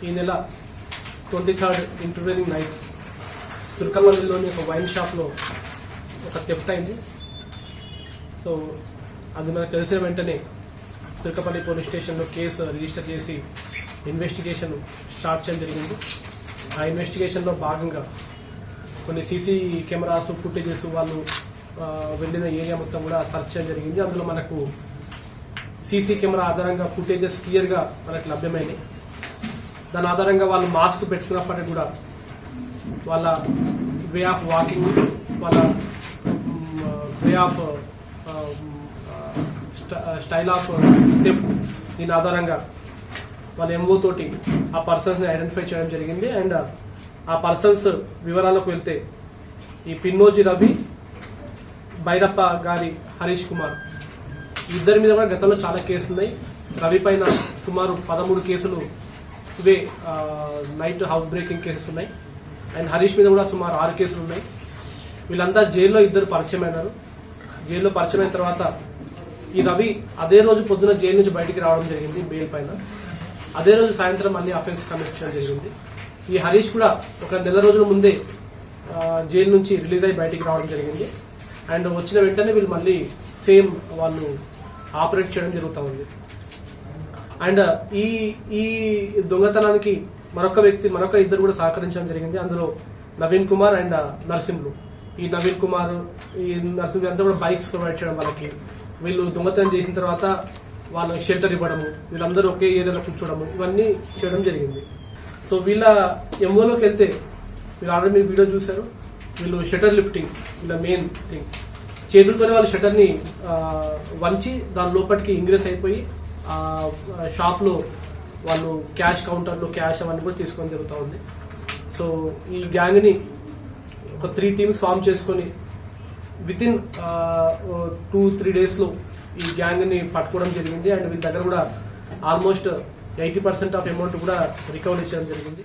ఈ నెల 23rd intervening night తుర్కమల్లిలోని ఒక వైన్ షాప్లో ఒక థెఫ్ట్ అయింది. సో అది మనకు తెలిసిన వెంటనే తుర్కపల్లి పోలీస్ స్టేషన్లో కేసు రిజిస్టర్ చేసి ఇన్వెస్టిగేషన్ స్టార్ట్ చేయడం జరిగింది. ఆ ఇన్వెస్టిగేషన్లో భాగంగా కొన్ని సీసీ కెమెరాస్ ఫుటేజెస్ వాళ్ళు వెళ్ళిన ఏరియా మొత్తం కూడా సర్చ్ చేయడం జరిగింది. అందులో మనకు సీసీ కెమెరా ఆధారంగా ఫుటేజెస్ క్లియర్గా మనకు లభ్యమైనవి. దాని ఆధారంగా వాళ్ళు మాస్క్ పెట్టుకున్నప్పటికీ కూడా వాళ్ళ వే ఆఫ్ వాకింగ్, వాళ్ళ way of style of theft, దీని ఆధారంగా వాళ్ళ ఎంఓ తోటి ఆ పర్సన్స్ ని ఐడెంటిఫై చేయడం జరిగింది. అండ్ ఆ పర్సన్స్ వివరాలకు వెళ్తే ఈ పిన్నోజీ రవి, భైరప్ప గారి హరీష్ కుమార్, ఇద్దరి మీద కూడా గతంలో చాలా కేసులు ఉన్నాయి. రవి పైన సుమారు 13 కేసులు ఇవే నైట్ హౌస్ బ్రేకింగ్ కేసెస్ ఉన్నాయి. అండ్ హరీష్ మీద కూడా సుమారు 6 కేసులు ఉన్నాయి. వీళ్ళంతా జైల్లో ఇద్దరు పరిచయం అయినారు. జైల్లో పరిచయం అయిన తర్వాత ఈ రవి అదే రోజు పొద్దున జైలు నుంచి బయటికి రావడం జరిగింది బెయిల్ పైన. అదే రోజు సాయంత్రం మళ్ళీ అఫెన్స్ కమిట్ చేయడం జరిగింది. ఈ హరీష్ కూడా ఒక నెల రోజుల ముందే జైలు నుంచి రిలీజ్ అయ్యి బయటికి రావడం జరిగింది. అండ్ వచ్చిన వెంటనే వీళ్ళు మళ్ళీ సేమ్ వాళ్ళు ఆపరేట్ చేయడం జరుగుతూ ఉంది. అండ్ ఈ దొంగతనానికి మరొక ఇద్దరు కూడా సహకరించడం జరిగింది. అందులో నవీన్ కుమార్ అండ్ నరసింహులు. ఈ నవీన్ కుమార్, ఈ నరసింహులు అంతా కూడా బైక్స్ ప్రొవైడ్ చేయడం వాళ్ళకి. వీళ్ళు దొంగతనం చేసిన తర్వాత వాళ్ళకి షెల్టర్ ఇవ్వడము, వీళ్ళందరూ ఒకే ఏరియాలో కూర్చోవడము, ఇవన్నీ చేయడం జరిగింది. సో వీళ్ళ ఎంఓలోకి వెళ్తే మీరు ఆల్రెడీ మీరు వీడియో చూశారు. వీళ్ళు షటర్ లిఫ్టింగ్ వీళ్ళ మెయిన్ థింగ్. చేతులతోనే వాళ్ళు షటర్ని వంచి దాని లోపలికి ఇంగ్రెస్ అయిపోయి షాప్లో వాళ్ళు క్యాష్ కౌంటర్లో క్యాష్ అవన్నీ కూడా తీసుకొని జరుగుతూ ఉంది. సో ఈ గ్యాంగ్ని ఒక 3 టీమ్స్ ఫామ్ చేసుకొని వితిన్ 2-3 డేస్లో ఈ గ్యాంగ్ని పట్టుకోవడం జరిగింది. అండ్ వీళ్ళ దగ్గర కూడా ఆల్మోస్ట్ 80% ఆఫ్ అమౌంట్ కూడా రికవరీ చేయడం జరిగింది.